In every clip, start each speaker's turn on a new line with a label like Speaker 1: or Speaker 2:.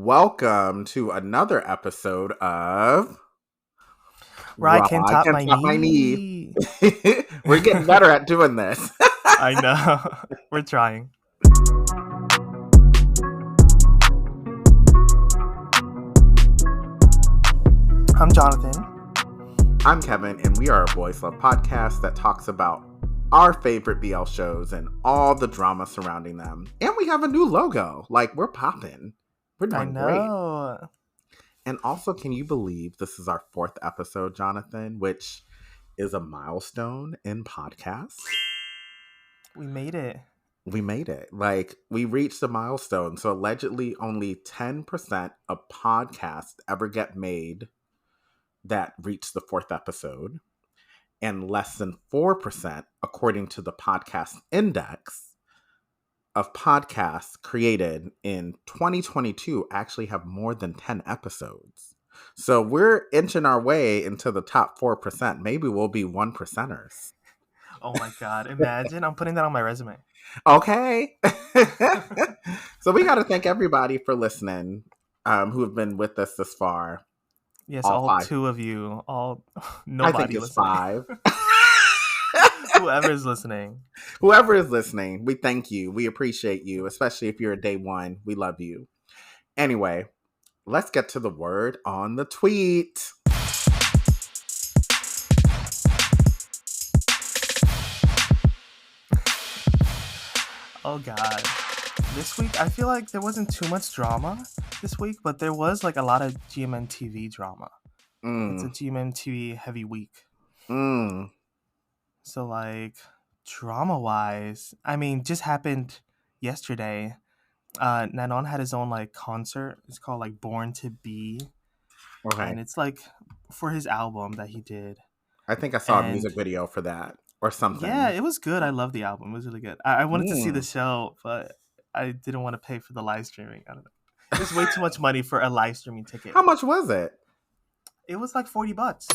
Speaker 1: Welcome to another episode of
Speaker 2: Where I
Speaker 1: Raw
Speaker 2: can tap
Speaker 1: Can
Speaker 2: my
Speaker 1: Top My Knee.
Speaker 2: knee.
Speaker 1: We're getting better at doing this.
Speaker 2: I know. We're trying. I'm Jonathan.
Speaker 1: I'm Kevin, and we are a Boys Love podcast that talks about our favorite BL shows and all the drama surrounding them. And we have a new logo. Like, we're popping. We're
Speaker 2: I
Speaker 1: doing great.
Speaker 2: know.
Speaker 1: And also, can you believe this is our 4th episode, Jonathan, which is a milestone in podcasts?
Speaker 2: We made it.
Speaker 1: We made it. Like, we reached a milestone. So allegedly only 10% of podcasts ever get made that reach the 4th episode, and less than 4%, according to the podcast index, of podcasts created in 2022 actually have more than 10 episodes. So we're inching our way into the top 4%. Maybe we'll be 1%ers.
Speaker 2: Oh my God. Imagine. I'm putting that on my resume.
Speaker 1: Okay. So we got to thank everybody for listening, who have been with us this far.
Speaker 2: Yes, all 5. 2 of you. Nobody
Speaker 1: I think it's
Speaker 2: listening.
Speaker 1: 5.
Speaker 2: Whoever is listening.
Speaker 1: Whoever is listening, we thank you. We appreciate you, especially if you're a day one. We love you. Anyway, let's get to the word on the tweet.
Speaker 2: Oh God. This week, I feel like there wasn't too much drama this week, but there was like a lot of GMMTV drama. It's a GMMTV heavy week. So like drama-wise, I mean, just happened yesterday. Nanon had his own like concert. It's called like Born to Be.
Speaker 1: Okay.
Speaker 2: And it's like for his album that he did.
Speaker 1: I think I saw a music video for that or something.
Speaker 2: Yeah, it was good. I love the album. It was really good. I wanted to see the show, but I didn't want to pay for the live streaming. I don't know. It was way too much money for a live streaming ticket.
Speaker 1: How much was it?
Speaker 2: It was like $40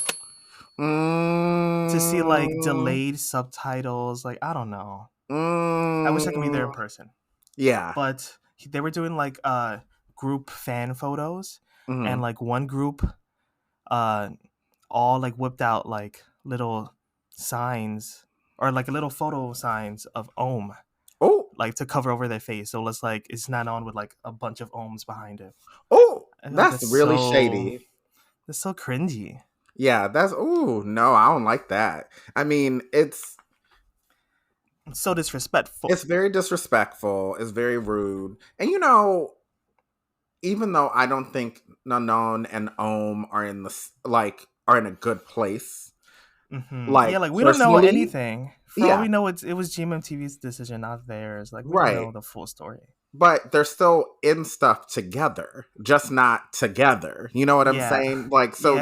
Speaker 2: to see like delayed subtitles. Like, I don't know. I wish I could be there in person.
Speaker 1: Yeah.
Speaker 2: But they were doing like group fan photos, and like one group all like whipped out like little signs or like little photo signs of Ohm.
Speaker 1: Oh,
Speaker 2: like to cover over their face. So it's not on with like a bunch of ohms behind it.
Speaker 1: Oh, that's really shady.
Speaker 2: It's so cringy.
Speaker 1: Yeah, no, I don't like that. I mean, it's
Speaker 2: so disrespectful.
Speaker 1: It's very disrespectful. It's very rude. And even though I don't think Nanon and Ohm are in a good place.
Speaker 2: Mm-hmm. Like we don't know anything. For all we know, it was GMMTV's decision, not theirs. Like we don't know the full story.
Speaker 1: But they're still in stuff together, just not together. You know what I'm saying? Like, so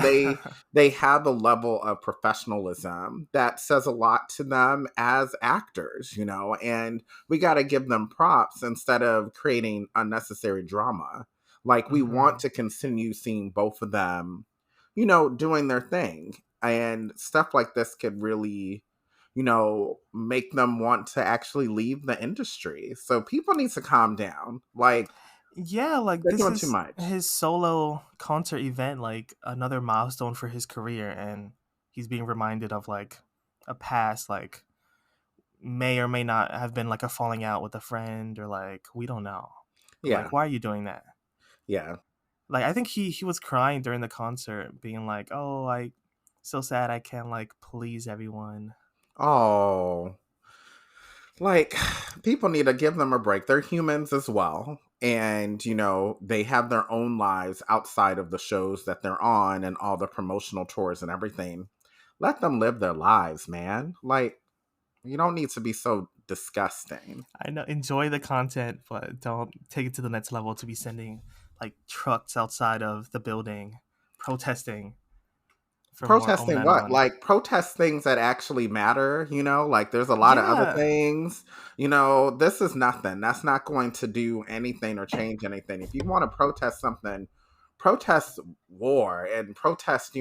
Speaker 1: they have a level of professionalism that says a lot to them as actors, and we got to give them props instead of creating unnecessary drama. Like, we want to continue seeing both of them, doing their thing. And stuff like this could really, make them want to actually leave the industry. So people need to calm down. Like,
Speaker 2: like this
Speaker 1: doing
Speaker 2: is
Speaker 1: too much.
Speaker 2: His solo concert event, like another milestone for his career, and he's being reminded of like a past, like may or may not have been like a falling out with a friend, or like we don't know. Like, why are you doing that?
Speaker 1: Yeah.
Speaker 2: Like, I think he was crying during the concert, being like, "Oh, so sad I can't like please everyone."
Speaker 1: Oh, like people need to give them a break. They're humans as well. And, they have their own lives outside of the shows that they're on and all the promotional tours and everything. Let them live their lives, man. Like, you don't need to be so disgusting.
Speaker 2: I know. Enjoy the content, but don't take it to the next level to be sending like trucks outside of the building protesting.
Speaker 1: Protesting what? Like, protest things that actually matter, like there's a lot of other things, this is nothing. That's not going to do anything or change anything. If you want to protest something, protest war and protest,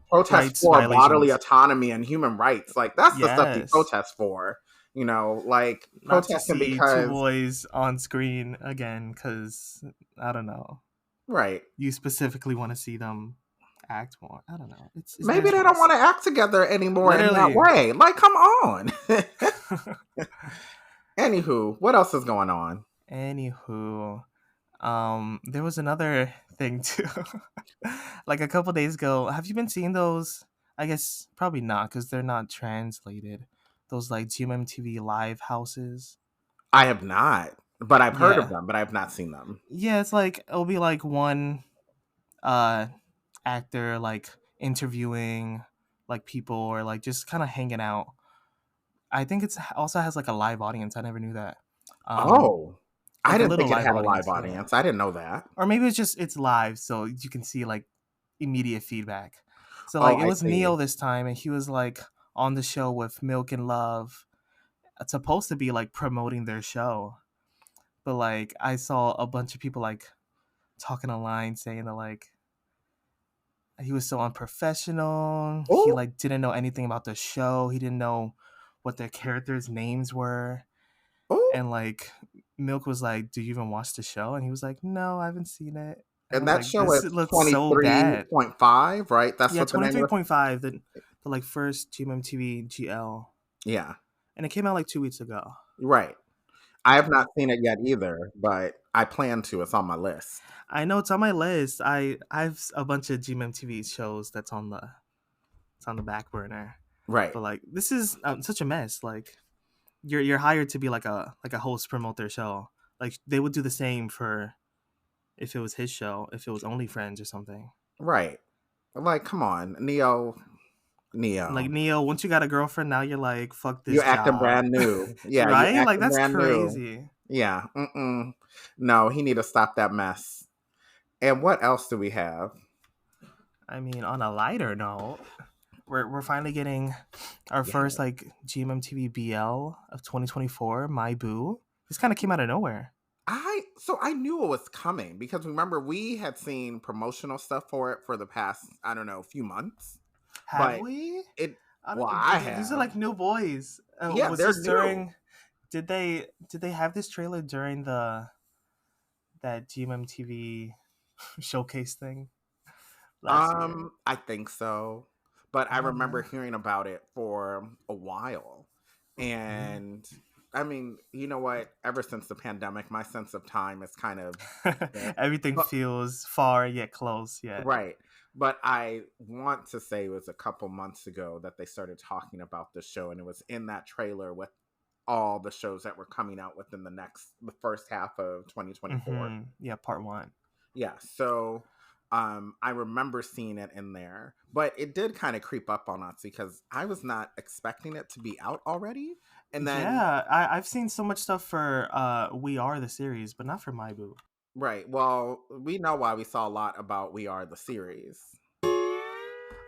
Speaker 1: protest for bodily autonomy and human rights. Like, that's the stuff you protest for, like
Speaker 2: Not to
Speaker 1: protesting
Speaker 2: see two
Speaker 1: because
Speaker 2: boys on screen again, because I don't know.
Speaker 1: right.
Speaker 2: You specifically want to see them act more. I don't know. It's their
Speaker 1: Maybe they don't
Speaker 2: choice.
Speaker 1: want to act together anymore in that
Speaker 2: Literally.
Speaker 1: way. Like, come on. Anywho, what else is going on?
Speaker 2: Anywho, there was another thing too. Like a couple days ago, have you been seeing those? I guess probably not because they're not translated. Those like GMMTV live houses.
Speaker 1: I have not, but I've heard of
Speaker 2: Yeah,
Speaker 1: them, but I have not seen them.
Speaker 2: yeah. It's like it'll be like one uh actor like interviewing like people or like just kind of hanging out. I think it's also has like a live audience. I never knew that. Um,
Speaker 1: Oh, I
Speaker 2: like a
Speaker 1: didn't
Speaker 2: little
Speaker 1: think it
Speaker 2: live
Speaker 1: had a live
Speaker 2: audience. Yeah.
Speaker 1: audience. I didn't know that.
Speaker 2: Or maybe it's live so you can see like immediate feedback. So like
Speaker 1: Oh,
Speaker 2: it
Speaker 1: I
Speaker 2: was
Speaker 1: see.
Speaker 2: Neo this time and he was like on the show with Milk and Love. It's supposed to be like promoting their show. But like I saw a bunch of people like talking online saying that like he was so unprofessional. He
Speaker 1: Oh,
Speaker 2: like didn't know anything about the show. He didn't know what their characters' names were.
Speaker 1: oh.
Speaker 2: And like Milk was like, "Do you even watch the show?" And he was like, "No, I haven't seen it." And I
Speaker 1: And
Speaker 2: was
Speaker 1: that
Speaker 2: like,
Speaker 1: show
Speaker 2: "This
Speaker 1: is
Speaker 2: looks so bad."
Speaker 1: 23.5, right? That's
Speaker 2: Yeah,
Speaker 1: what the name of
Speaker 2: 23.5, the like first GMMTV GL.
Speaker 1: Yeah,
Speaker 2: And it came out like 2 weeks ago.
Speaker 1: right. I have not seen it yet either, but I plan to. It's on my list.
Speaker 2: I know it's on my list. I have a bunch of GMMTV shows that's on the back burner.
Speaker 1: Right,
Speaker 2: But like this is such a mess. Like you're hired to be like a host promote their show. Like they would do the same for if it was his show, if it was Only Friends or something.
Speaker 1: right. Like, come on, Neo,
Speaker 2: Like
Speaker 1: Neo.
Speaker 2: Neo, once you got a girlfriend, now you're like, fuck
Speaker 1: You're
Speaker 2: this
Speaker 1: acting
Speaker 2: job.
Speaker 1: brand new. Yeah, you're
Speaker 2: Right? Like
Speaker 1: acting
Speaker 2: that's
Speaker 1: brand new.
Speaker 2: crazy.
Speaker 1: Yeah. Mm-mm. No, he need to stop that mess. And what else do we have?
Speaker 2: I mean, on a lighter note, we're finally getting our
Speaker 1: Yeah.
Speaker 2: first like GMMTV BL of 2024, My Boo. This kind of came out of nowhere.
Speaker 1: I knew it was coming because remember we had seen promotional stuff for it for the past, I don't know, few months.
Speaker 2: Have
Speaker 1: But
Speaker 2: we?
Speaker 1: it
Speaker 2: I
Speaker 1: well,
Speaker 2: don't.
Speaker 1: I
Speaker 2: These are
Speaker 1: have.
Speaker 2: like new boys.
Speaker 1: Yeah,
Speaker 2: Was
Speaker 1: they're
Speaker 2: this
Speaker 1: new.
Speaker 2: during? Did they have this trailer during the that GMMTV showcase thing last year?
Speaker 1: I think so. But I
Speaker 2: Oh
Speaker 1: remember
Speaker 2: yeah.
Speaker 1: hearing about it for a while. And I mean, you know what? Ever since the pandemic, my sense of time is kind of
Speaker 2: Everything
Speaker 1: but
Speaker 2: feels far yet close yet.
Speaker 1: right. But I want to say it was a couple months ago that they started talking about the show, and it was in that trailer with all the shows that were coming out within the first half of 2024.
Speaker 2: Yeah, part one.
Speaker 1: Yeah, so I remember seeing it in there, but it did kind of creep up on us because I was not expecting it to be out already. And then
Speaker 2: Yeah, I've seen so much stuff for We Are the series, but not for My Boo.
Speaker 1: right, well, we know why we saw a lot about We Are the series.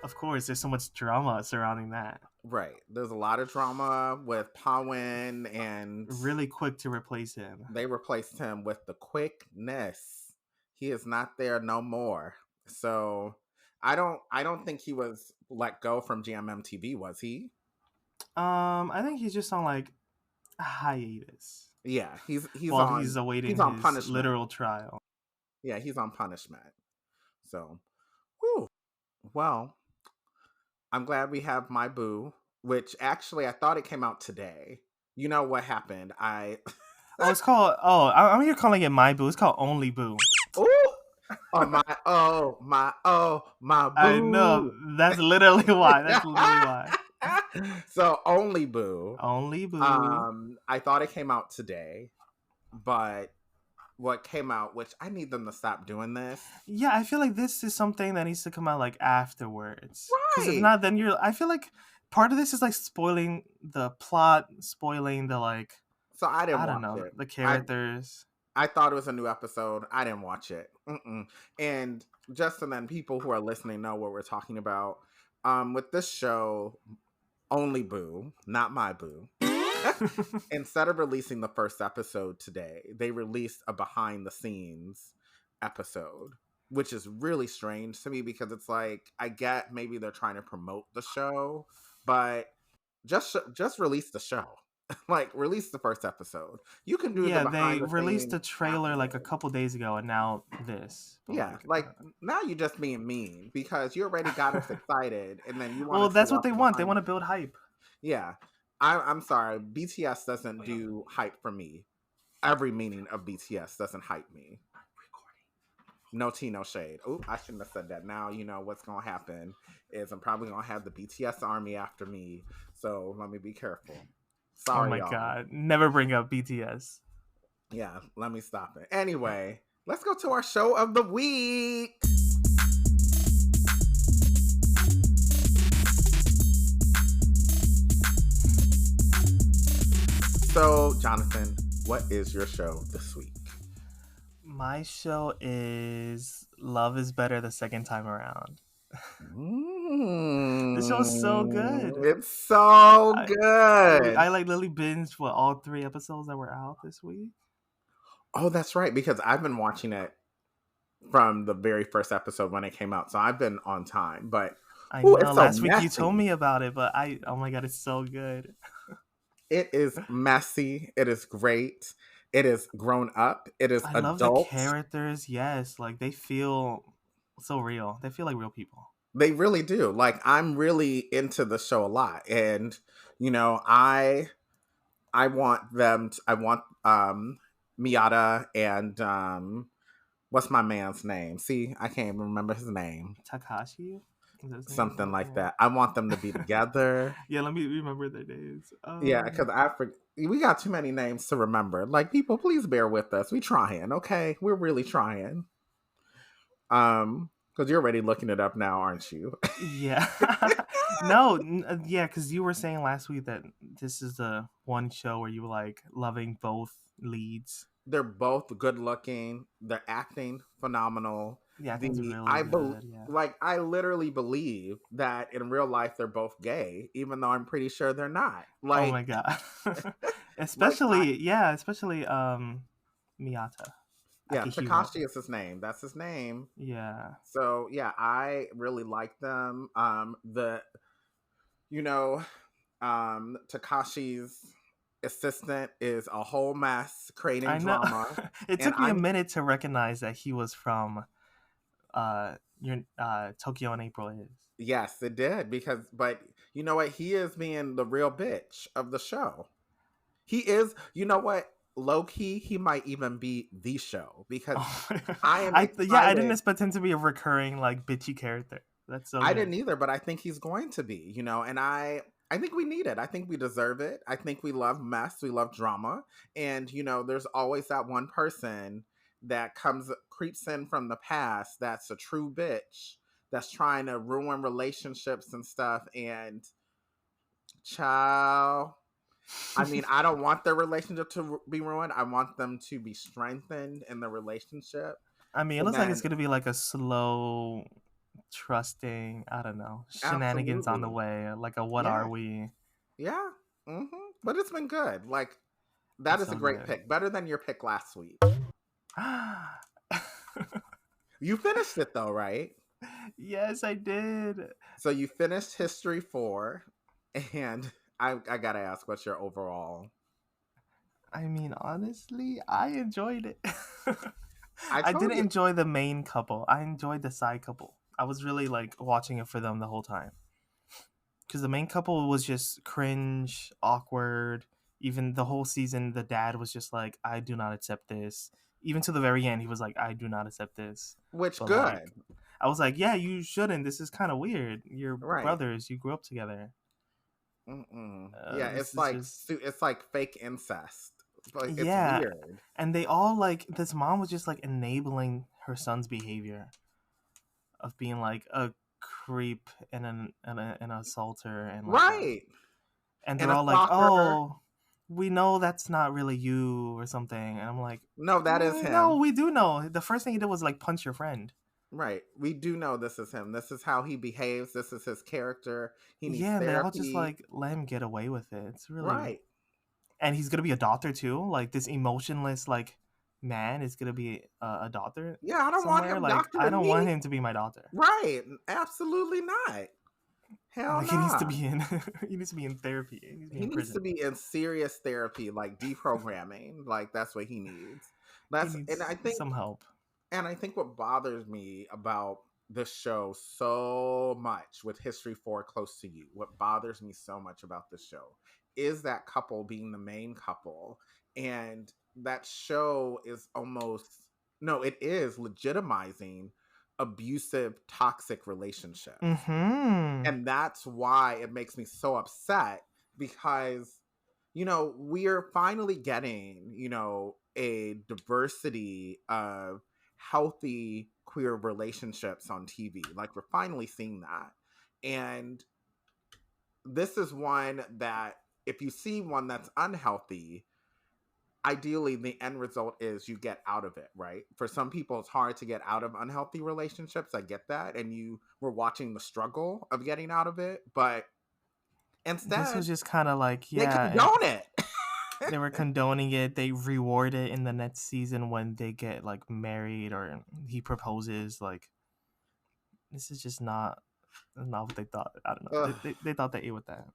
Speaker 2: Of course, there's so much drama surrounding that.
Speaker 1: Right. There's a lot of drama with Pawin, and
Speaker 2: Really quick to replace him.
Speaker 1: they replaced him with the quickness. He is not there no more. So I don't think he was let go from GMMTV, was he?
Speaker 2: I think he's just on like a hiatus
Speaker 1: Yeah,
Speaker 2: while he's
Speaker 1: he's
Speaker 2: awaiting
Speaker 1: on
Speaker 2: his
Speaker 1: punishment.
Speaker 2: literal trial.
Speaker 1: Yeah, he's on punishment. So, whew. Well, I'm glad we have My Boo, which actually I thought it came out today. You know what happened? I
Speaker 2: Oh, it's called. Oh, I'm here calling it My Boo. It's called Only Boo.
Speaker 1: oh my
Speaker 2: I know.
Speaker 1: boo.
Speaker 2: That's literally why. That's literally why.
Speaker 1: So only Boo.
Speaker 2: Only Boo.
Speaker 1: I thought it came out today, but what came out, which I need them to stop doing this.
Speaker 2: Yeah, I feel like this is something that needs to come out like afterwards. Because if
Speaker 1: Right.
Speaker 2: not, then you're. I feel like part of this is like spoiling the plot, spoiling the like.
Speaker 1: So I didn't
Speaker 2: I don't
Speaker 1: watch
Speaker 2: know
Speaker 1: it.
Speaker 2: the characters.
Speaker 1: I thought it was a new episode. I didn't watch it. And just so then people who are listening know what we're talking about. With this show, Only Boo, not My Boo. Instead of releasing the first episode today, they released a behind the scenes episode, which is really strange to me because it's like I get maybe they're trying to promote the show, but just release the show. Like, release the first episode. You can do the
Speaker 2: Yeah, they
Speaker 1: behind the
Speaker 2: released
Speaker 1: scenes
Speaker 2: a trailer like a
Speaker 1: afterward.
Speaker 2: couple days ago, and now this. But
Speaker 1: Yeah,
Speaker 2: like,
Speaker 1: like now you're just being mean because you already got us excited, and then you want
Speaker 2: well,
Speaker 1: to show
Speaker 2: that's what
Speaker 1: off
Speaker 2: they
Speaker 1: the
Speaker 2: want. They
Speaker 1: behind.
Speaker 2: want to build hype.
Speaker 1: Yeah, I'm sorry. BTS doesn't do hype for me. Every meaning of BTS doesn't hype me. No tea, no shade. Oh, I shouldn't have said that. Now you know what's gonna happen is I'm probably gonna have the BTS army after me. So let me be careful.
Speaker 2: Oh
Speaker 1: Sorry,
Speaker 2: my
Speaker 1: y'all.
Speaker 2: god! Never bring up BTS.
Speaker 1: Yeah, let me stop it. Anyway, let's go to our show of the week. So, Jonathan, what is your show this week?
Speaker 2: My show is Love is Better the Second Time Around. The show's so good.
Speaker 1: It's so
Speaker 2: I
Speaker 1: good.
Speaker 2: I like literally binged all 3 episodes that were out this week.
Speaker 1: Oh, that's right, because I've been watching it from the very first episode when it came out, so I've been on time. But
Speaker 2: I
Speaker 1: oh,
Speaker 2: know
Speaker 1: it's so
Speaker 2: last week you told
Speaker 1: messy.
Speaker 2: me about it, but oh my god, it's so good.
Speaker 1: It is messy. It is great. It is grown up. It is
Speaker 2: I love the
Speaker 1: adult.
Speaker 2: characters. Yes, like they feel so real. They feel like real people.
Speaker 1: They really do. Like I'm really into the show a lot, and I want them. I want Miata and what's my man's name? See, I can't even remember his name.
Speaker 2: Takashi, is that his name?
Speaker 1: Something like
Speaker 2: Yeah.
Speaker 1: that. I want them to be together.
Speaker 2: Yeah, let me remember their names.
Speaker 1: Yeah, because we got too many names to remember. Like, people, please bear with us. We trying, okay? We're really trying. Because you're already looking it up now, aren't you?
Speaker 2: Yeah. No, yeah, because you were saying last week that this is the one show where you were like loving both leads.
Speaker 1: They're both good looking. They're acting phenomenal.
Speaker 2: The acting's really good. Yeah.
Speaker 1: Like I literally believe that in real life they're both gay, even though I'm pretty sure they're not.
Speaker 2: Oh
Speaker 1: Like,
Speaker 2: my god.
Speaker 1: like
Speaker 2: especially Miyata.
Speaker 1: yeah,
Speaker 2: Akihiro.
Speaker 1: Takashi is his name. That's his name.
Speaker 2: Yeah.
Speaker 1: So yeah, I really like them. You know, Takashi's assistant is a whole mess creating
Speaker 2: I know.
Speaker 1: drama.
Speaker 2: It
Speaker 1: And
Speaker 2: took me a
Speaker 1: I'm
Speaker 2: minute to recognize that he was from your Tokyo in April is.
Speaker 1: Yes, it did but you know what? He is being the real bitch of the show. He is, you know what? Low key, he might even be the show because
Speaker 2: Oh,
Speaker 1: I am
Speaker 2: I didn't
Speaker 1: excited.
Speaker 2: expect him to be a recurring like bitchy character. That's so
Speaker 1: I
Speaker 2: good.
Speaker 1: didn't either, but I think he's going to be, and I think we need it. I think we deserve it. I think we love mess, we love drama, and there's always that one person that creeps in from the past that's a true bitch that's trying to ruin relationships and stuff. And child, I mean, I don't want their relationship to be ruined. I want them to be strengthened in the relationship.
Speaker 2: I mean, it
Speaker 1: So
Speaker 2: looks like it's
Speaker 1: then,
Speaker 2: gonna be like a slow, trusting. I don't know, shenanigans on the
Speaker 1: absolutely,
Speaker 2: way. Like a what
Speaker 1: yeah,
Speaker 2: are we?
Speaker 1: yeah. But it's been good. Like, that
Speaker 2: It's
Speaker 1: is a
Speaker 2: so
Speaker 1: great
Speaker 2: good.
Speaker 1: pick. Better than your pick last week. You finished it though, right?
Speaker 2: Yes, I did.
Speaker 1: So you finished History 4, and I gotta ask, what's your overall?
Speaker 2: I mean, honestly, I enjoyed it.
Speaker 1: I
Speaker 2: I
Speaker 1: told
Speaker 2: didn't
Speaker 1: you.
Speaker 2: enjoy the main couple. I enjoyed the side couple. I was really like watching it for them the whole time. Because the main couple was just cringe, awkward. Even the whole season, the dad was just like, I do not accept this. Even to the very end, he was like, I do not accept this.
Speaker 1: Which
Speaker 2: But
Speaker 1: good,
Speaker 2: like, I was like, yeah, you shouldn't. This is kind of weird. You're
Speaker 1: right?
Speaker 2: brothers. You grew up together.
Speaker 1: Yeah,
Speaker 2: This is just
Speaker 1: it's like fake incest. Like, it's
Speaker 2: yeah.
Speaker 1: weird.
Speaker 2: And they all like this mom was just like enabling her son's behavior of being like a creep and an assaulter and like
Speaker 1: Right.
Speaker 2: and
Speaker 1: And
Speaker 2: they're
Speaker 1: a
Speaker 2: all like,
Speaker 1: stalker.
Speaker 2: oh, we know that's not really you or something. And I'm like,
Speaker 1: No, that is
Speaker 2: no,
Speaker 1: him.
Speaker 2: we do know. The first thing he did was like punch your friend.
Speaker 1: Right. We do know this is him. This is how he behaves. This is his character. He needs
Speaker 2: Yeah, and they all just
Speaker 1: therapy.
Speaker 2: like let him get away with it. It's really,
Speaker 1: Right.
Speaker 2: and he's gonna be a doctor too. Like this emotionless like man is gonna be a doctor
Speaker 1: Yeah, I don't want
Speaker 2: somewhere.
Speaker 1: him
Speaker 2: Like I
Speaker 1: doctoring
Speaker 2: don't want
Speaker 1: me.
Speaker 2: him to be my doctor.
Speaker 1: Right. Absolutely not. Hell
Speaker 2: Like he needs to
Speaker 1: nah.
Speaker 2: be in he needs to be in therapy. He needs to be
Speaker 1: He
Speaker 2: in
Speaker 1: needs to
Speaker 2: prison.
Speaker 1: be in serious therapy, like deprogramming. Like that's what he needs.
Speaker 2: He
Speaker 1: That's and
Speaker 2: needs some help.
Speaker 1: I think what bothers me about this show so much with History 4 Close to You, what bothers me so much about this show is that couple being the main couple. And that show is almost, no, it is legitimizing abusive, toxic relationships.
Speaker 2: Mm-hmm.
Speaker 1: And that's why it makes me so upset because, we're finally getting, a diversity of healthy queer relationships on TV. Like, we're finally seeing that. And this is one that, if you see one that's unhealthy, ideally the end result is you get out of it, right? For some people it's hard to get out of unhealthy relationships. I get that. And you were watching the struggle of getting out of it, but
Speaker 2: This was
Speaker 1: instead
Speaker 2: just kind of like,
Speaker 1: they
Speaker 2: yeah, and
Speaker 1: condone it.
Speaker 2: they were condoning it. They reward it in the next season when they get like married or he proposes. Like, this is just not what they thought. I don't know.
Speaker 1: Ugh.
Speaker 2: They thought they ate with that.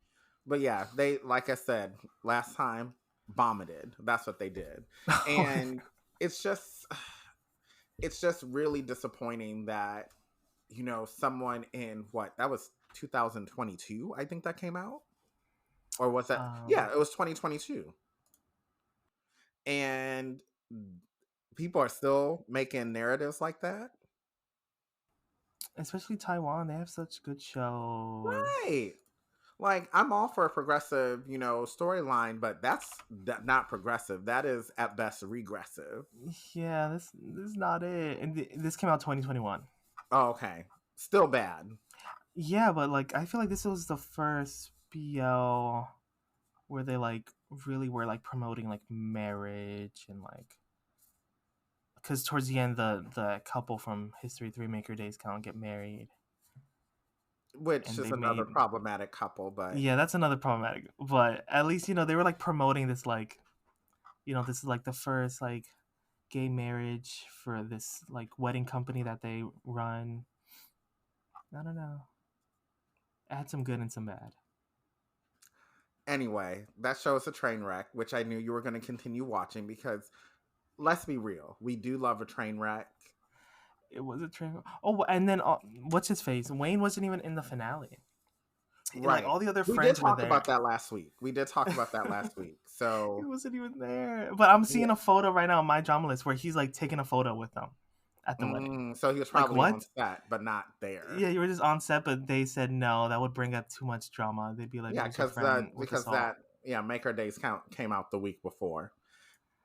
Speaker 1: But yeah, they, like I said last time, vomited. That's what they did. And it's just it's just really disappointing that, someone in what, that was 2022, I think that came out. Or was that,
Speaker 2: um,
Speaker 1: yeah, it was 2022. And people are still making narratives like that.
Speaker 2: Especially Taiwan, they have such good shows.
Speaker 1: Right. Like, I'm all for a progressive, storyline, but that's not progressive. That is at best regressive.
Speaker 2: Yeah, this is not it. And this came out 2021.
Speaker 1: Oh, okay. Still bad.
Speaker 2: Yeah, but like I feel like this was the first BL where they like really were like promoting like marriage and like because towards the end the couple from History 3 Maker Days kind of get married
Speaker 1: Which
Speaker 2: and
Speaker 1: is
Speaker 2: they
Speaker 1: another
Speaker 2: made
Speaker 1: problematic couple, but
Speaker 2: yeah, that's another problematic, but at least they were like promoting this like this is like the first like gay marriage for this like wedding company that they run. I don't know, it had some good and some bad.
Speaker 1: anyway, that show is a train wreck, which I knew you were going to continue watching because, let's be real, we do love a train wreck.
Speaker 2: It was a train. Oh, and then what's his face? Wayne wasn't even in the finale. Like
Speaker 1: Right.
Speaker 2: all the other
Speaker 1: We did
Speaker 2: friends were
Speaker 1: talk
Speaker 2: there.
Speaker 1: about that last week.
Speaker 2: He
Speaker 1: So,
Speaker 2: wasn't even there. But I'm
Speaker 1: yeah.
Speaker 2: seeing a photo right now on my drama list where he's like taking a photo with them at the wedding.
Speaker 1: So he was
Speaker 2: Like
Speaker 1: probably on
Speaker 2: what?
Speaker 1: set, but not there.
Speaker 2: Yeah, you were just on set, but they said no. That would bring up too much drama. They'd be like,
Speaker 1: Yeah,
Speaker 2: "Where's your friend with us
Speaker 1: because
Speaker 2: all?"
Speaker 1: that, yeah, Maker Days count came out the week before.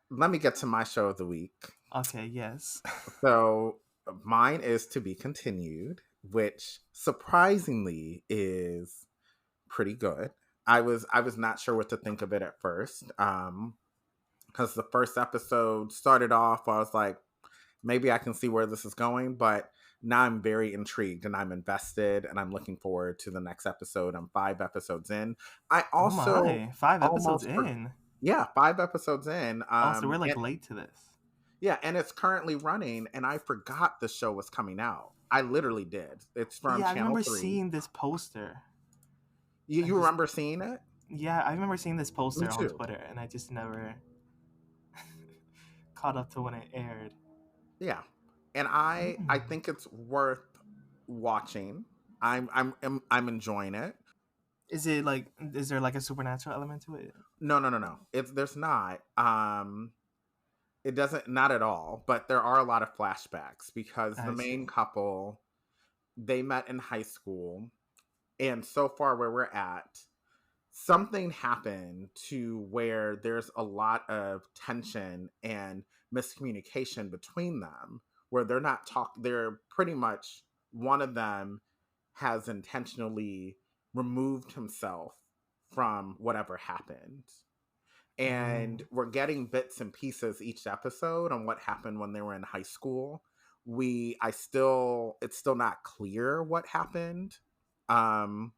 Speaker 1: Let me get to my show of the week.
Speaker 2: Okay. Yes.
Speaker 1: So mine is To Be Continued, which surprisingly is pretty good. I was not sure what to think of it at first. Because the first episode started off, I was like, maybe I can see where this is going, but now I'm very intrigued and I'm invested and I'm looking forward to the next episode. I'm 5 episodes in. I
Speaker 2: Oh
Speaker 1: also
Speaker 2: my! 5 episodes
Speaker 1: almost,
Speaker 2: in.
Speaker 1: yeah, 5 episodes in.
Speaker 2: Oh, so we're like late to this.
Speaker 1: Yeah, and it's currently running, and I forgot the show was coming out. I literally did. It's from
Speaker 2: Yeah, I
Speaker 1: Channel
Speaker 2: remember
Speaker 1: 3.
Speaker 2: seeing this poster.
Speaker 1: You,
Speaker 2: I
Speaker 1: you
Speaker 2: just
Speaker 1: remember seeing it?
Speaker 2: Yeah, I remember seeing this
Speaker 1: Me
Speaker 2: poster on
Speaker 1: too.
Speaker 2: Twitter, and I just never caught up to when it aired.
Speaker 1: Yeah. And I
Speaker 2: Mm.
Speaker 1: think it's worth watching. I'm enjoying it.
Speaker 2: Is it like? Is there like a supernatural element to it?
Speaker 1: No, no, no, no. It's There's not. It doesn't, not at all, but there are a lot of flashbacks because the
Speaker 2: I
Speaker 1: main
Speaker 2: see.
Speaker 1: couple, they met in high school, and so far where we're at, something happened to where there's a lot of tension and miscommunication between them, where they're pretty much, one of them has intentionally removed himself from whatever happened. And
Speaker 2: Mm.
Speaker 1: we're getting bits and pieces each episode on what happened when they were in high school. It's still not clear what happened. Um,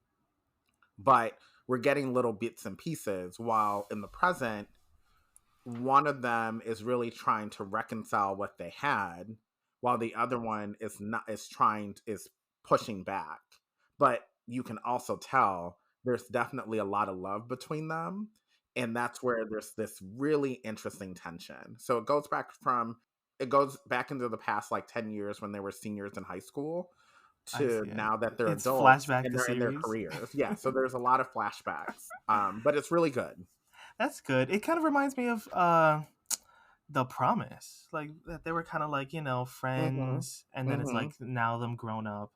Speaker 1: but we're getting little bits and pieces, while in the present, one of them is really trying to reconcile what they had, while the other one is not is trying is pushing back. But you can also tell there's definitely a lot of love between them. And that's where there's this really interesting tension. So it goes back into the past like 10 years when they were seniors in high school
Speaker 2: I
Speaker 1: to
Speaker 2: see.
Speaker 1: now that they're
Speaker 2: It's
Speaker 1: adults
Speaker 2: flashback
Speaker 1: and
Speaker 2: the
Speaker 1: they're in their
Speaker 2: series.
Speaker 1: careers. Yeah, so there's a lot of flashbacks. But it's really good.
Speaker 2: That's good. It kind of reminds me of The Promise, like that they were kind of like
Speaker 1: Mhm.
Speaker 2: friends, and then it's
Speaker 1: Mhm.
Speaker 2: like now them grown up,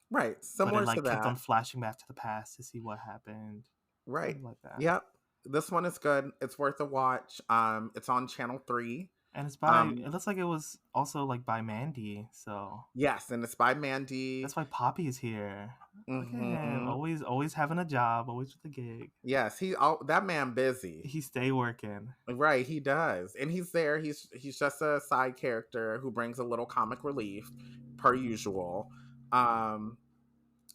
Speaker 1: Right,
Speaker 2: but it
Speaker 1: similar to
Speaker 2: like kept on
Speaker 1: that.
Speaker 2: flashing back to the past to see what happened.
Speaker 1: Right.
Speaker 2: Something like that.
Speaker 1: Yep. This one is good. It's worth a watch. It's on channel 3.
Speaker 2: And it's by
Speaker 1: Um
Speaker 2: it looks like it was also like by Mandy, so
Speaker 1: yes, and it's by Mandy.
Speaker 2: that's why Poppy is here. Look at him,
Speaker 1: Mhm.
Speaker 2: always having a job, always with a gig.
Speaker 1: Yes, that man busy.
Speaker 2: He stay working.
Speaker 1: Right, he does. And he's there. He's just a side character who brings a little comic relief per usual. Um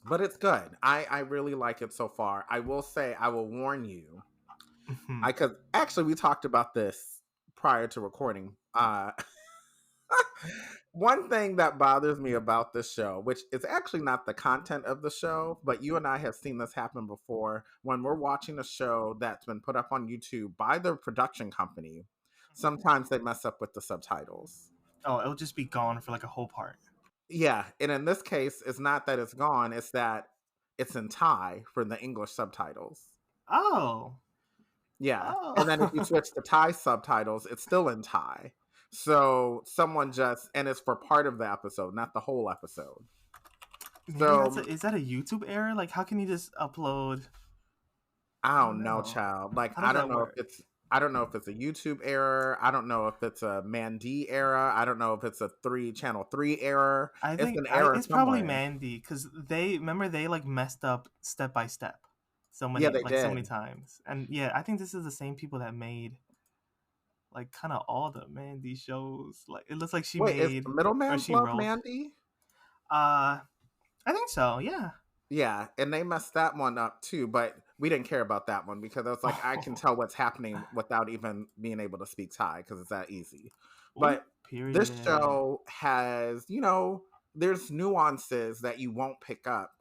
Speaker 1: but it's good. I really like it so far. I will say, I will warn you.
Speaker 2: Mhm.
Speaker 1: I cuz actually we talked about this prior to recording. One thing that bothers me about this show, which is actually not the content of the show, but you and I have seen this happen before when we're watching a show that's been put up on YouTube by the production company, sometimes they mess up with the subtitles.
Speaker 2: Oh, it'll just be gone for like a whole part.
Speaker 1: Yeah, and in this case, it's not that it's gone, it's that it's in Thai for the English subtitles.
Speaker 2: Oh.
Speaker 1: Yeah. And then if you
Speaker 2: Oh.
Speaker 1: switch to Thai subtitles, it's still in Thai. So someone just, and it's for part of the episode, not the whole episode.
Speaker 2: Maybe
Speaker 1: So
Speaker 2: is that a YouTube error? Like how can you just upload?
Speaker 1: I
Speaker 2: I don't
Speaker 1: don't know,
Speaker 2: know.
Speaker 1: child. Like
Speaker 2: How does that work?
Speaker 1: I don't know if it's a YouTube error. I don't know if it's a Mandy error. I don't know if it's a channel 3 error.
Speaker 2: I
Speaker 1: It's
Speaker 2: think
Speaker 1: an error
Speaker 2: it's probably
Speaker 1: somewhere.
Speaker 2: Mandy because they remember they like messed up step by step
Speaker 1: Yeah, they
Speaker 2: so many
Speaker 1: did.
Speaker 2: times, and yeah, I think this is the same people that made like kind of all the Mandy shows. Like it looks like she
Speaker 1: Wait, is
Speaker 2: made or
Speaker 1: Middleman's
Speaker 2: she
Speaker 1: Love
Speaker 2: wrote.
Speaker 1: Mandy?
Speaker 2: Uh, I think so. Yeah.
Speaker 1: Yeah, and they messed that one up too, but we didn't care about that one because I was like, I can
Speaker 2: Oh.
Speaker 1: tell what's happening without even being able to speak Thai because it's that easy.
Speaker 2: Ooh,
Speaker 1: But this
Speaker 2: period.
Speaker 1: show has, there's nuances that you won't pick up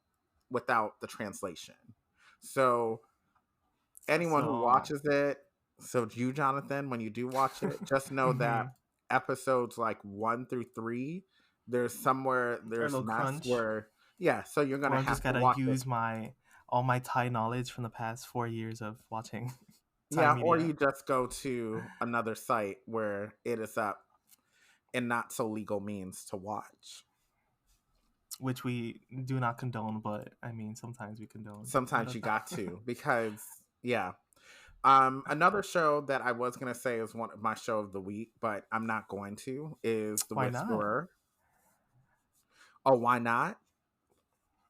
Speaker 1: without the translation. So anyone who
Speaker 2: So.
Speaker 1: watches it, so you, Jonathan, when you do watch it, just know that
Speaker 2: Mm-hmm.
Speaker 1: episodes like 1 through 3,
Speaker 2: Or a
Speaker 1: there's
Speaker 2: little
Speaker 1: mess
Speaker 2: crunch,
Speaker 1: where, yeah, so you're
Speaker 2: or
Speaker 1: gonna
Speaker 2: I just
Speaker 1: have to
Speaker 2: gotta
Speaker 1: watch it.
Speaker 2: use my all my Thai knowledge from the past 4 years of watching Thai
Speaker 1: Yeah, or
Speaker 2: media,
Speaker 1: you just go to another site where it is up in not so legal means to watch.
Speaker 2: which we do not condone, but I mean sometimes we
Speaker 1: Sometimes
Speaker 2: condone
Speaker 1: you got
Speaker 2: that.
Speaker 1: to because yeah. Another show that I was gonna say is one of my show of the week, but I'm not going to, is The
Speaker 2: Why not?
Speaker 1: Whisperer. Oh, why not?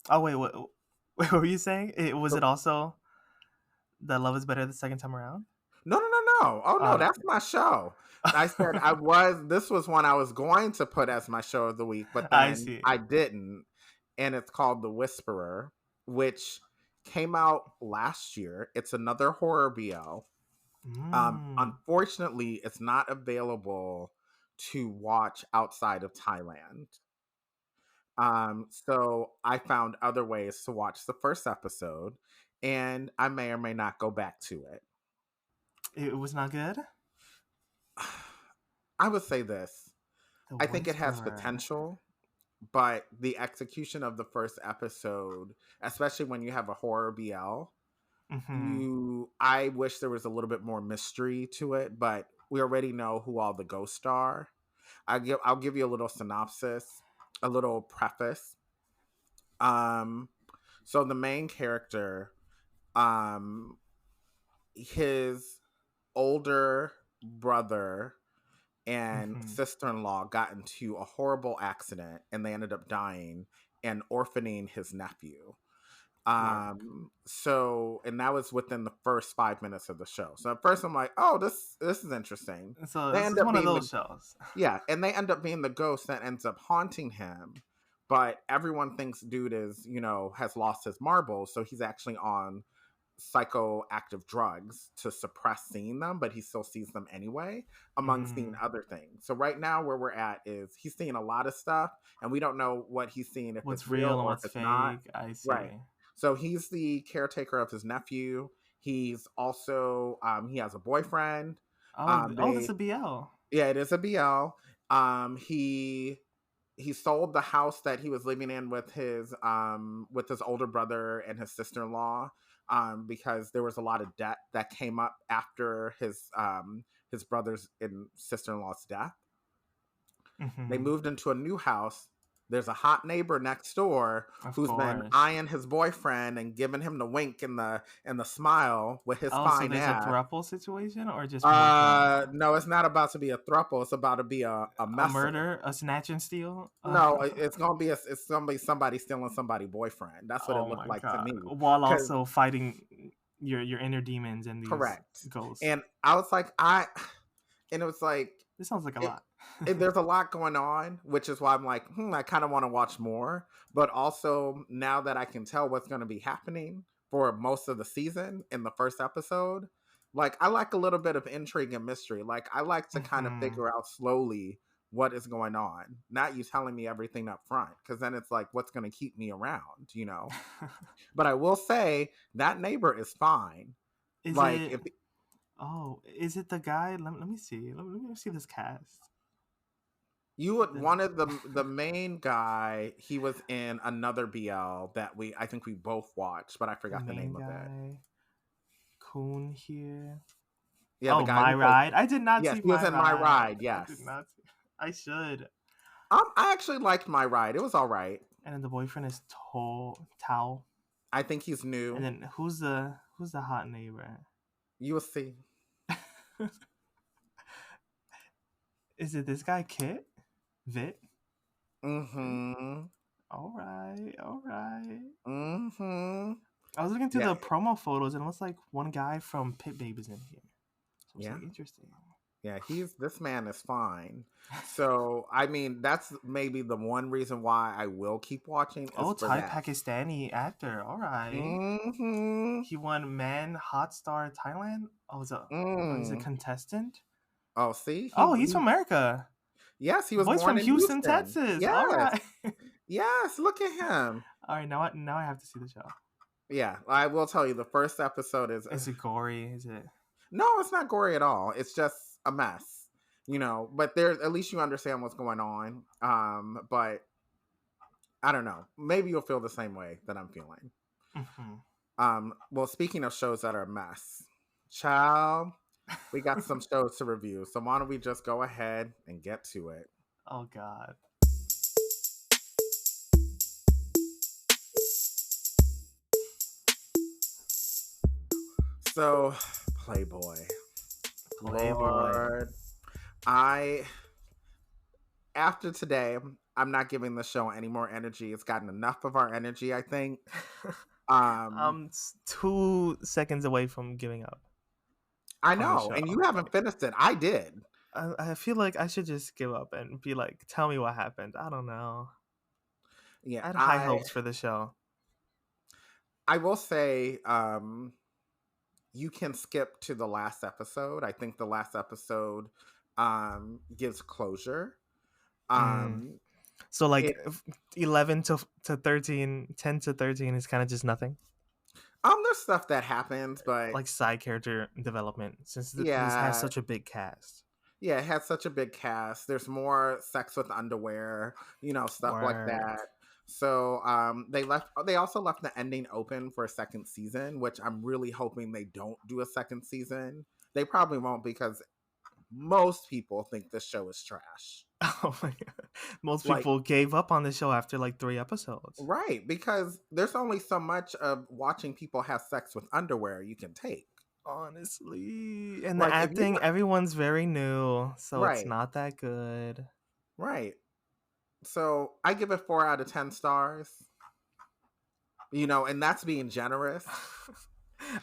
Speaker 2: Oh wait, what were you saying? Was it also that Love is Better the second time around?
Speaker 1: No, no, no, no. Oh no,
Speaker 2: Oh,
Speaker 1: that's my show. I said this was one I was going to put as my show of the week, but
Speaker 2: I
Speaker 1: then
Speaker 2: see.
Speaker 1: I didn't. And it's called The Whisperer, which came out last year. It's another horror BL.
Speaker 2: Mm.
Speaker 1: Unfortunately, it's not available to watch outside of Thailand. So I found other ways to watch the first episode, and I may or may not go back to it.
Speaker 2: It was not good.
Speaker 1: I would say this.
Speaker 2: The
Speaker 1: I think it has
Speaker 2: Whisperer.
Speaker 1: potential, but the execution of the first episode, especially when you have a horror BL,
Speaker 2: Mm-hmm.
Speaker 1: I wish there was a little bit more mystery to it, but we already know who all the ghosts are. I'll give you a little synopsis, a little preface. Um so the main character, um his older brother and
Speaker 2: Mm-hmm.
Speaker 1: sister-in-law got into a horrible accident and they ended up dying and orphaning his nephew.
Speaker 2: Work.
Speaker 1: So and that was within the first 5 minutes of the show. So at first I'm like, oh, this is interesting.
Speaker 2: So
Speaker 1: They
Speaker 2: this
Speaker 1: end
Speaker 2: is
Speaker 1: up
Speaker 2: one of
Speaker 1: being
Speaker 2: those
Speaker 1: the
Speaker 2: shows.
Speaker 1: Yeah, and they end up being the ghost that ends up haunting him. But everyone thinks dude is, has lost his marbles, so he's actually on psychoactive drugs to suppress seeing them, but he still sees them anyway, among seeing
Speaker 2: Mm.
Speaker 1: other things. So right now where we're at is he's seeing a lot of stuff and we don't know what he's seeing, if it's
Speaker 2: What's
Speaker 1: real
Speaker 2: real and
Speaker 1: or if
Speaker 2: what's
Speaker 1: it's not.
Speaker 2: fake? I
Speaker 1: Right.
Speaker 2: see.
Speaker 1: So he's the caretaker of his nephew. He's also he has a boyfriend.
Speaker 2: This is a BL.
Speaker 1: Yeah, it is a BL. He sold the house that he was living in with his older brother and his sister-in-law, because there was a lot of debt that came up after his brother's and sister-in-law's death. They moved into a new house. There's a hot neighbor next door who's been eyeing his boyfriend and giving him the wink and the smile with his fine
Speaker 2: so there's
Speaker 1: ass.
Speaker 2: a throuple situation, or just
Speaker 1: no, it's not about to be a throuple. It's about to be a
Speaker 2: murder, a snatch and steal.
Speaker 1: No, it's gonna be somebody stealing somebody's boyfriend. That's what it looked like to me.
Speaker 2: While also fighting your inner demons and these
Speaker 1: correct
Speaker 2: ghosts.
Speaker 1: And I was like, and it was like,
Speaker 2: this sounds like a lot.
Speaker 1: There's a lot going on, which is why I'm like, I kind of want to watch more. But also, now that I can tell what's going to be happening for most of the season in the first episode, like, I like a little bit of intrigue and mystery. Like, I like to kind of figure out slowly what is going on, not you telling me everything up front, because then it's like, what's going to keep me around, you know? But I will say that neighbor is fine.
Speaker 2: Is it the guy? Let me see. Let me see this cast.
Speaker 1: You would wanted the main guy. He was in another BL that I think we both watched, but I forgot the name of it.
Speaker 2: Coon here.
Speaker 1: Yeah, the guy
Speaker 2: My Ride. I did not see.
Speaker 1: He was in My Ride. Yes,
Speaker 2: I did not see. I should.
Speaker 1: I actually liked My Ride. It was all right.
Speaker 2: And then the boyfriend is Tao.
Speaker 1: I think he's new.
Speaker 2: And then who's the hot neighbor?
Speaker 1: You will see.
Speaker 2: Is it this guy Kit? Vit?
Speaker 1: Mm-hmm.
Speaker 2: All right.
Speaker 1: Mm-hmm.
Speaker 2: I was looking through the promo photos and it looks like one guy from Pit Baby's in here. So it's like interesting.
Speaker 1: Yeah, this man is fine. So, I mean, that's maybe the one reason why I will keep watching.
Speaker 2: Thai Pakistani actor. All right.
Speaker 1: Mm-hmm.
Speaker 2: He won Man Hot Star Thailand. He's a contestant.
Speaker 1: Oh, see?
Speaker 2: He's from America.
Speaker 1: Yes, he was
Speaker 2: born from Houston, Texas.
Speaker 1: Yes.
Speaker 2: All right.
Speaker 1: Yes, look at him.
Speaker 2: All right, now I have to see the show.
Speaker 1: Yeah, I will tell you, the first episode is...
Speaker 2: Is it gory? Is it...
Speaker 1: No, it's not gory at all. It's just a mess, you know. But at least you understand what's going on. But I don't know. Maybe you'll feel the same way that I'm feeling.
Speaker 2: Mm-hmm.
Speaker 1: Well, speaking of shows that are a mess, child, we got some shows to review. So why don't we just go ahead and get to it?
Speaker 2: Oh, God.
Speaker 1: So, Playboy. Lord. After today, I'm not giving the show any more energy. It's gotten enough of our energy, I think.
Speaker 2: I'm 2 seconds away from giving up.
Speaker 1: I know, and you haven't finished it. I did.
Speaker 2: I feel like I should just give up and be like, tell me what happened. I don't know.
Speaker 1: Yeah,
Speaker 2: I had high hopes for the show.
Speaker 1: I will say, you can skip to the last episode. I think the last episode gives closure.
Speaker 2: So like 11 to 13, 10 to 13 is kind of just nothing.
Speaker 1: There's stuff that happens, but
Speaker 2: like side character development, since this has such a big cast.
Speaker 1: Yeah, it has such a big cast. There's more sex with underwear, stuff like that. So they also left the ending open for a second season, which I'm really hoping they don't do a second season. They probably won't, because most people think this show is trash.
Speaker 2: Oh my God. Most people gave up on the show after like 3 episodes.
Speaker 1: Right, because there's only so much of watching people have sex with underwear you can take.
Speaker 2: Honestly. And the acting, everyone's very new, so it's not that good.
Speaker 1: Right. So I give it 4 out of 10 stars. And that's being generous.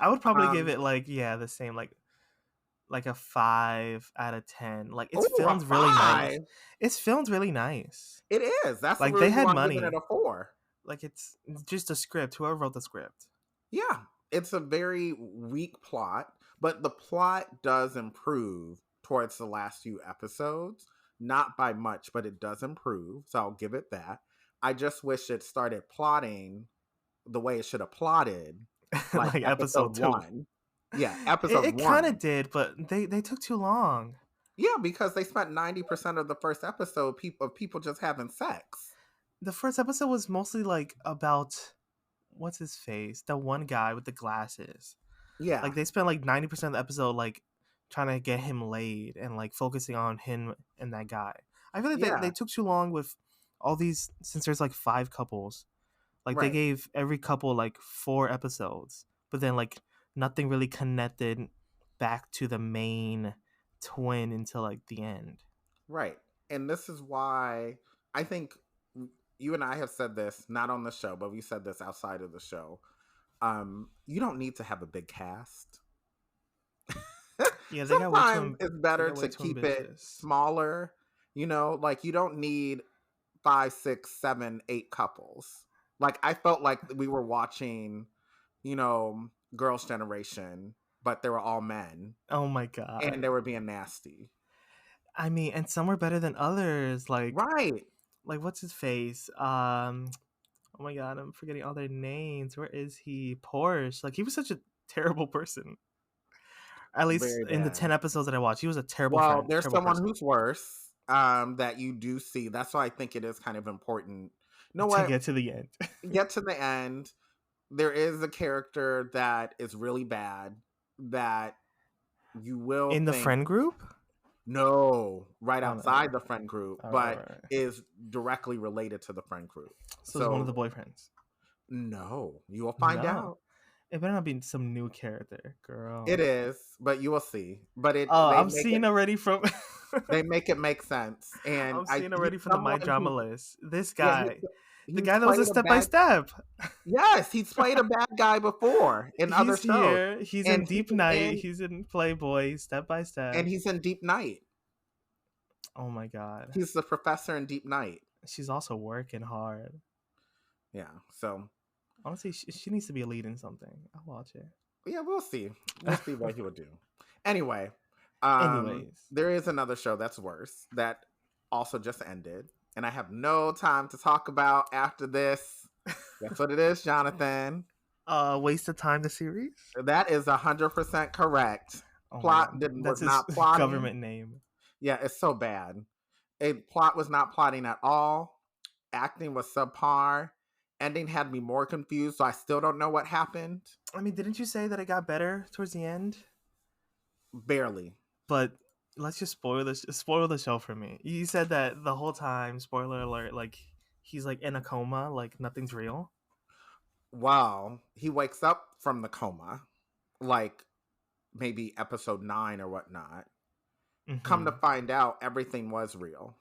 Speaker 2: I would probably give it the same, like a 5 out of 10. Like it's filmed really nice. It's filmed really nice.
Speaker 1: It is. That's
Speaker 2: like they had money.
Speaker 1: Giving it a 4.
Speaker 2: Like it's just a script. Whoever wrote the script.
Speaker 1: Yeah, it's a very weak plot, but the plot does improve towards the last few episodes. Not by much, but it does improve. So I'll give it that. I just wish it started plotting the way it should have plotted, like
Speaker 2: Like
Speaker 1: episode
Speaker 2: episode 2.
Speaker 1: 1. Yeah, episode
Speaker 2: It kind
Speaker 1: 1.
Speaker 2: of did, but they took too long.
Speaker 1: Yeah, because they spent 90% of the first episode of people just having sex.
Speaker 2: The first episode was mostly like about what's his face, the one guy with the glasses.
Speaker 1: Yeah.
Speaker 2: Like they spent like 90% of the episode like trying to get him laid and like focusing on him and that guy. I feel like they
Speaker 1: Yeah.
Speaker 2: took too long with all these, since there's like 5 couples. Like they
Speaker 1: Right.
Speaker 2: gave every couple like 4 episodes, but then like nothing really connected back to the main twin until like the end.
Speaker 1: Right. And this is why I think you and I have said this, not on the show, but we said this outside of the show. You don't need to have a big cast.
Speaker 2: Yeah,
Speaker 1: Sometimes it's better to keep
Speaker 2: ambitious.
Speaker 1: it smaller. You know, like you don't need 5, 6, 7, 8 couples. Like I felt like we were watching, you know, Girls' Generation, but they were all men.
Speaker 2: Oh my god.
Speaker 1: And they were being nasty.
Speaker 2: I mean, and some were better than others. Like,
Speaker 1: right.
Speaker 2: Like what's his face? Oh my god, I'm forgetting all their names. Where is he? Porsche. Like he was such a terrible person. At least in the 10 episodes that I watched, he was a terrible friend.
Speaker 1: There's
Speaker 2: terrible
Speaker 1: someone
Speaker 2: person.
Speaker 1: who's worse that you do see. That's why I think it is kind of important. You know what?
Speaker 2: To get to the end.
Speaker 1: Get to the end. There is a character that is really bad that you will
Speaker 2: in the friend group?
Speaker 1: No, right outside the friend group, but
Speaker 2: right.
Speaker 1: is directly related to the friend group.
Speaker 2: So it's one of the boyfriends.
Speaker 1: No, you will find out.
Speaker 2: It better not be some new character, girl.
Speaker 1: It is, but you will see. But it.
Speaker 2: I'm seeing already from.
Speaker 1: They make it make sense, and
Speaker 2: I'm seeing already from the My Drama list. This guy, the guy that was in Step by Step.
Speaker 1: Yes, he's played a bad guy before in other shows.
Speaker 2: He's in Deep Night. He's in Playboy, Step by Step,
Speaker 1: and he's in Deep Night.
Speaker 2: Oh my god,
Speaker 1: he's the professor in Deep Night.
Speaker 2: She's also working hard.
Speaker 1: Yeah, so.
Speaker 2: Honestly, she needs to be a lead in something. I'll watch it.
Speaker 1: Yeah, we'll see. We'll see what he would do. Anyway,
Speaker 2: anyways,
Speaker 1: there is another show that's worse that also just ended, and I have no time to talk about after this. That's what it is, Jonathan.
Speaker 2: Waste of time. The series.
Speaker 1: That is 100% correct.
Speaker 2: Oh
Speaker 1: Plot was not plotting.
Speaker 2: Government name.
Speaker 1: Yeah, it's so bad. Plot was not plotting at all. Acting was subpar. Ending had me more confused, so I still don't know what happened.
Speaker 2: I mean, didn't you say that it got better towards the end?
Speaker 1: Barely.
Speaker 2: But let's just spoil the show for me. You said that the whole time, spoiler alert, like he's like in a coma, like nothing's real.
Speaker 1: Well, he wakes up from the coma, like maybe episode 9 or whatnot. Mm-hmm. Come to find out, everything was real.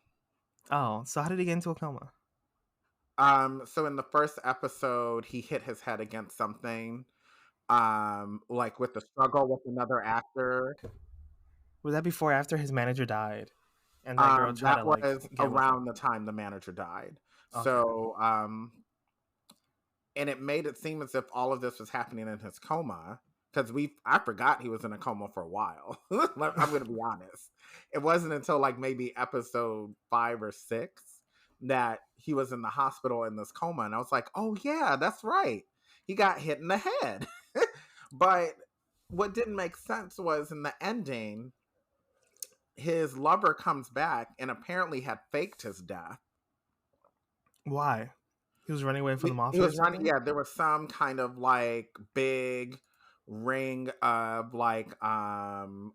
Speaker 2: Oh, so how did he get into a coma?
Speaker 1: So in the first episode, he hit his head against something, like with the struggle with another actor.
Speaker 2: Was that before or after his manager died? And that girl tried
Speaker 1: that was around the time the manager died. Okay. So, and it made it seem as if all of this was happening in his coma, because I forgot he was in a coma for a while. I'm going to be honest. It wasn't until like maybe episode 5 or 6 that he was in the hospital in this coma, and I was like, oh yeah, that's right, he got hit in the head. But what didn't make sense was in the ending, his lover comes back and apparently had faked his death.
Speaker 2: Why? He was running away from the mafia.
Speaker 1: He was running. Yeah, there was some kind of like big ring of like on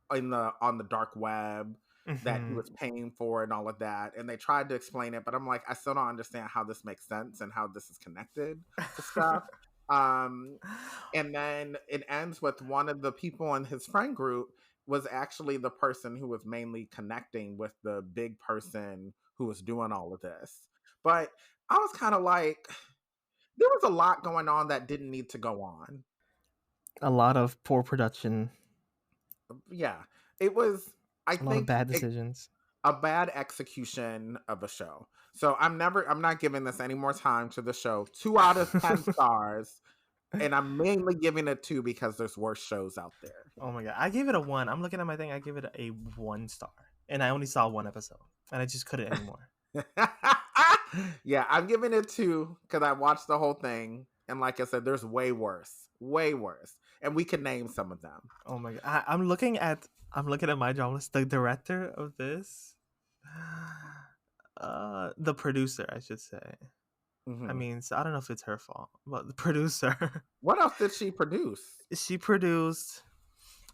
Speaker 1: the dark web that he was paying for and all of that. And they tried to explain it, but I'm like, I still don't understand how this makes sense and how this is connected to stuff. And then it ends with one of the people in his friend group was actually the person who was mainly connecting with the big person who was doing all of this. But I was kind of like, there was a lot going on that didn't need to go on.
Speaker 2: A lot of poor production.
Speaker 1: Yeah, it was. I think
Speaker 2: a lot of bad decisions.
Speaker 1: A bad execution of a show. So I'm not giving this any more time to the show. 2 out of 10 stars. And I'm mainly giving it 2 because there's worse shows out there.
Speaker 2: Oh my god. I gave it a 1. I'm looking at my thing. I give it a 1 star. And I only saw 1 episode. And I just couldn't anymore.
Speaker 1: Yeah, I'm giving it 2 because I watched the whole thing. And like I said, there's way worse. Way worse. And we can name some of them.
Speaker 2: Oh my god. I'm looking at my job list. The director of this, the producer, I should say. I mean, so I don't know if it's her fault, but the producer.
Speaker 1: What else did she produce?
Speaker 2: She produced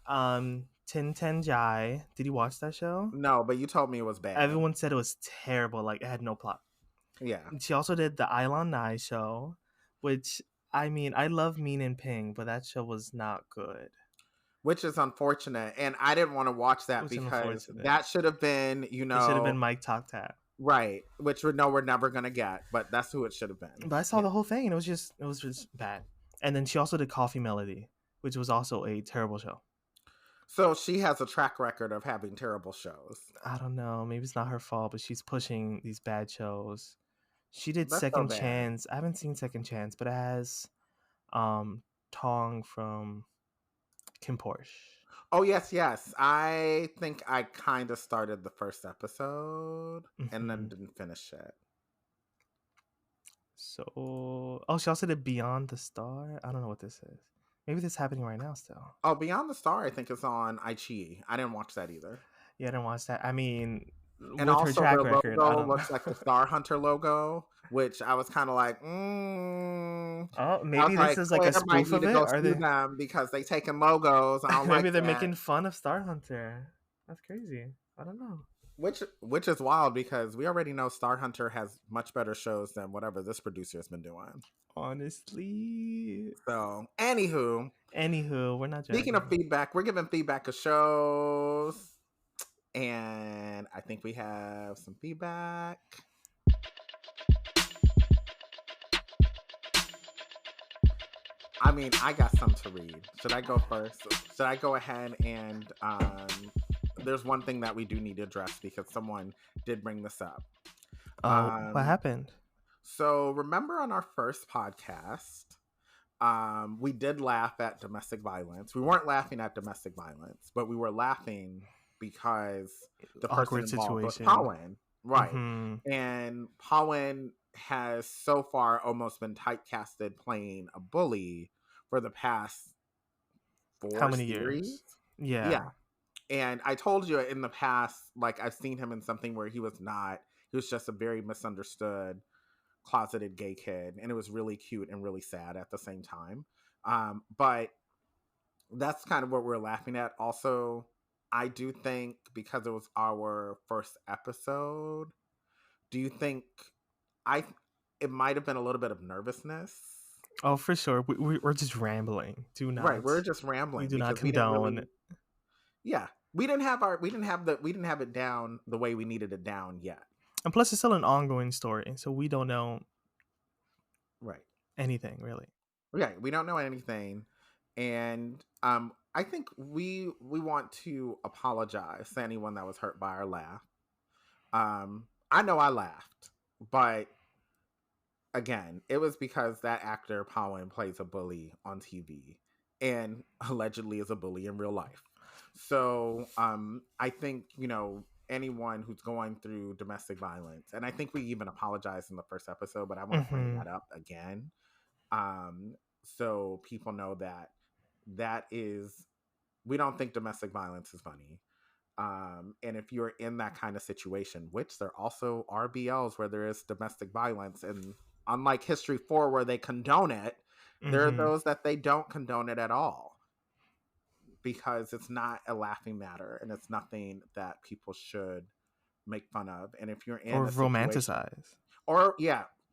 Speaker 2: Tin Ten Jai. Did you watch that show?
Speaker 1: No, but you told me it was bad.
Speaker 2: Everyone said it was terrible, like it had no plot.
Speaker 1: Yeah.
Speaker 2: And she also did the Island Nai show, which I mean, I love Mean and Ping, but that show was not good.
Speaker 1: Which is unfortunate. And I didn't want to watch that because that should have been, you know.
Speaker 2: It should have been Mike Talk Tap.
Speaker 1: Right. Which we know we're never going to get, but that's who it should have been.
Speaker 2: But I saw the whole thing and it was just bad. And then she also did Coffee Melody, which was also a terrible show.
Speaker 1: So she has a track record of having terrible shows.
Speaker 2: I don't know. Maybe it's not her fault, but she's pushing these bad shows. She did Second Chance. I haven't seen Second Chance, but it has Tong from Kim Porsche.
Speaker 1: Oh, yes. I think I kind of started the first episode and then didn't finish it.
Speaker 2: So, she also did Beyond the Star. I don't know what this is. Maybe this is happening right now still.
Speaker 1: Oh, Beyond the Star, I think, is on iQIYI. I didn't watch that either.
Speaker 2: Yeah, I didn't watch that. I mean,
Speaker 1: and
Speaker 2: with
Speaker 1: also
Speaker 2: her track
Speaker 1: the
Speaker 2: record,
Speaker 1: logo looks like the Star Hunter logo, which I was kind of like,
Speaker 2: Oh, maybe this is like a spoof of it.
Speaker 1: Are they them because they taking logos? I don't
Speaker 2: maybe
Speaker 1: like
Speaker 2: they're
Speaker 1: that.
Speaker 2: making fun of Star Hunter. That's crazy. I don't know.
Speaker 1: Which is wild because we already know Star Hunter has much better shows than whatever this producer has been doing.
Speaker 2: Honestly.
Speaker 1: So, anywho,
Speaker 2: we're not judging.
Speaker 1: Speaking of feedback, we're giving feedback of shows. And I think we have some feedback. I mean, I got some to read. Should I go first? Should I go ahead and there's one thing that we do need to address because someone did bring this up.
Speaker 2: What happened?
Speaker 1: So remember on our first podcast, we did laugh at domestic violence. We weren't laughing at domestic violence, but we were laughing because the person involved was Pawan. Right. Mm-hmm. And Pawan has so far almost been typecasted playing a bully for the past 4
Speaker 2: How many years?
Speaker 1: Yeah. And I told you in the past, like I've seen him in something where he was just a very misunderstood, closeted gay kid. And it was really cute and really sad at the same time. But that's kind of what we're laughing at. Also, I do think because it was our first episode, do you think it might have been a little bit of nervousness?
Speaker 2: Oh, for sure. We're just rambling.
Speaker 1: Right, we're just rambling.
Speaker 2: We do not condone.
Speaker 1: We didn't have it down the way we needed it down yet.
Speaker 2: And plus, it's still an ongoing story, so we don't know.
Speaker 1: Right.
Speaker 2: Anything really.
Speaker 1: Yeah, we don't know anything, and I think we want to apologize to anyone that was hurt by our laugh. I know I laughed, but again, it was because that actor Pawan plays a bully on TV and allegedly is a bully in real life. So I think, anyone who's going through domestic violence, and I think we even apologized in the first episode, but I want to bring that up again. So people know that is, we don't think domestic violence is funny. And if you're in that kind of situation, which there also are BLs where there is domestic violence, and unlike History 4 where they condone it, there are those that they don't condone it at all because it's not a laughing matter and it's nothing that people should make fun of. And if you're in
Speaker 2: or romanticize,
Speaker 1: or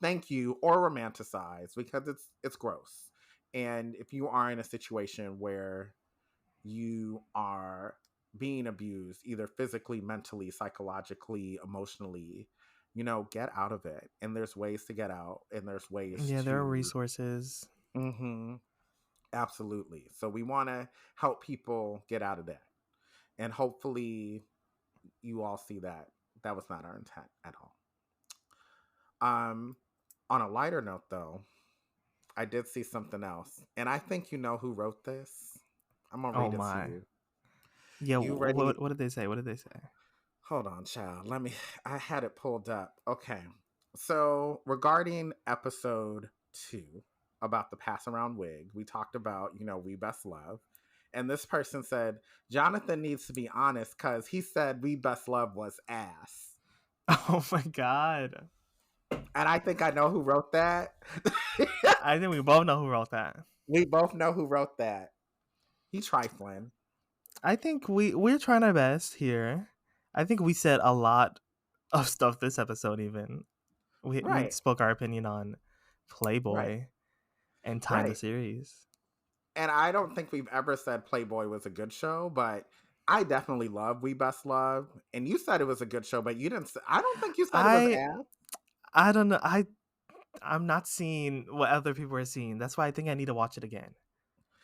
Speaker 1: romanticize because it's gross. And if you are in a situation where you are being abused, either physically, mentally, psychologically, emotionally, get out of it. And there's ways to get out, and there's ways
Speaker 2: there are resources.
Speaker 1: Absolutely. So we want to help people get out of that. And hopefully you all see that was not our intent at all. On a lighter note, though, I did see something else. And I think you know who wrote this. I'm going to read it to you.
Speaker 2: Yeah, what did they say?
Speaker 1: Hold on, child. I had it pulled up. Okay. So regarding episode 2, about the pass around wig. We talked about, We Best Love. And this person said, Jonathan needs to be honest because he said We Best Love was ass.
Speaker 2: Oh my God.
Speaker 1: And I think I know who wrote that.
Speaker 2: I think we both know who wrote that.
Speaker 1: We both know who wrote that. He trifling.
Speaker 2: I think we're trying our best here. I think we said a lot of stuff this episode even. We spoke our opinion on Playboy and Time the Series.
Speaker 1: And I don't think we've ever said Playboy was a good show, but I definitely love We Best Love. And you said it was a good show, but you didn't I don't think you said it was ass.
Speaker 2: I don't know. I'm not seeing what other people are seeing. That's why I think I need to watch it again.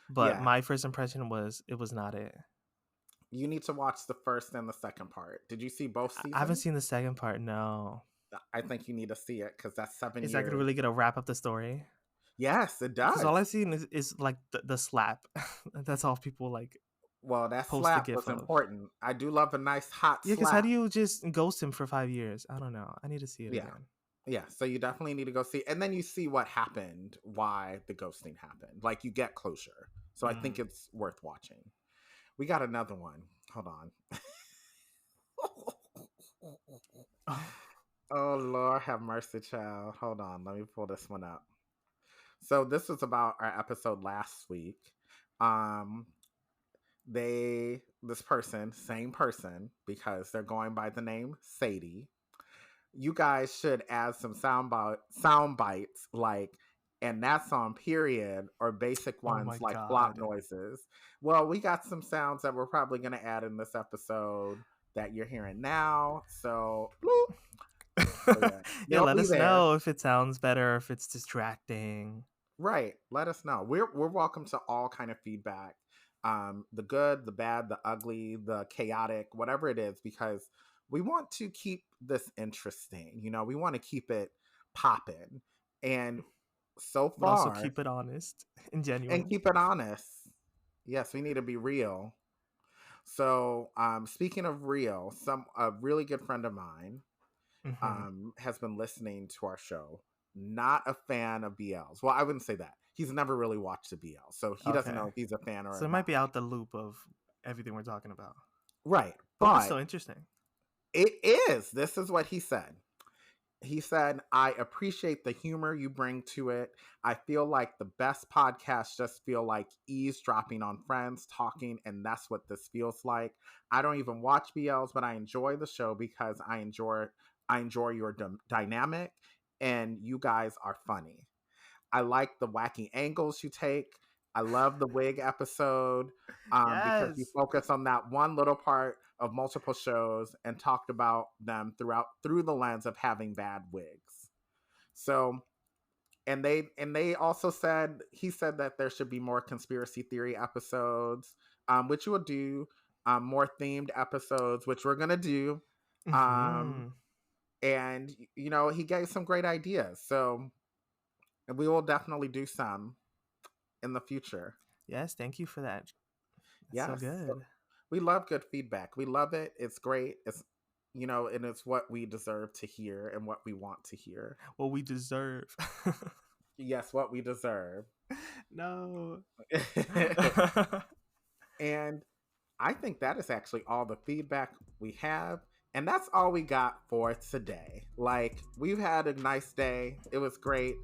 Speaker 2: But my first impression was it was not it.
Speaker 1: You need to watch the first and the second part. Did you see both seasons?
Speaker 2: I haven't seen the second part, no.
Speaker 1: I think you need to see it because that's 7 years.
Speaker 2: Is that really going to wrap up the story?
Speaker 1: Yes, it does.
Speaker 2: Because all I've seen is like the slap. That's all people like.
Speaker 1: Well, that slap was important. I do love a nice hot slap.
Speaker 2: Yeah, because how do you just ghost him for 5 years? I don't know. I need to see it again.
Speaker 1: Yeah, so you definitely need to go see it. And then you see what happened, why the ghosting happened. Like, you get closure. So I think it's worth watching. We got another one. Hold on. Oh, Lord, have mercy, child. Hold on. Let me pull this one up. So this was about our episode last week. This person, same person, because they're going by the name Sadie. You guys should add some sound bites like, and that's on period, or basic ones like flop noises. Well, we got some sounds that we're probably going to add in this episode that you're hearing now. So,
Speaker 2: let us know if it sounds better, if it's distracting.
Speaker 1: Right. Let us know. We're welcome to all kind of feedback. The good, the bad, the ugly, the chaotic, whatever it is, because we want to keep this interesting. We want to keep it popping. And so far,
Speaker 2: but also keep it honest and genuine.
Speaker 1: And keep it honest. Yes, we need to be real. So, speaking of real, a really good friend of mine has been listening to our show. Not a fan of BLs. Well, I wouldn't say that. He's never really watched a BL, so he doesn't know if he's a fan or.
Speaker 2: So it might be out the loop of everything we're talking about.
Speaker 1: Right, but
Speaker 2: it's so interesting.
Speaker 1: It is. This is what he said. He said, I appreciate the humor you bring to it. I feel like the best podcasts just feel like eavesdropping on friends talking, and that's what this feels like. I don't even watch BLs, but I enjoy the show because I enjoy your dynamic, and you guys are funny. I like the wacky angles you take. I love the wig episode because you focus on that one little part of multiple shows and talked about them through the lens of having bad wigs. So, and they also said, he said that there should be more conspiracy theory episodes, which you will do, more themed episodes, which we're going to do. And, he gave some great ideas. So, and we will definitely do some in the future.
Speaker 2: Yes, thank you for that. That's so good.
Speaker 1: So we love good feedback. We love it. It's great. It's and it's what we deserve to hear and what we want to hear.
Speaker 2: What we deserve.
Speaker 1: Yes, what we deserve.
Speaker 2: No.
Speaker 1: And I think that is actually all the feedback we have. And that's all we got for today. Like, we've had a nice day. It was great.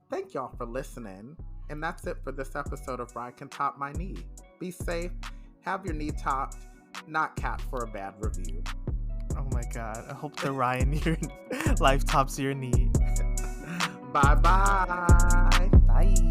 Speaker 1: Thank y'all for listening. And that's it for this episode of Ride Can Top My Knee. Be safe. Have your knee topped. Not capped for a bad review.
Speaker 2: Oh my God. I hope the Ryan in your life tops your knee.
Speaker 1: Bye-bye.
Speaker 2: Bye.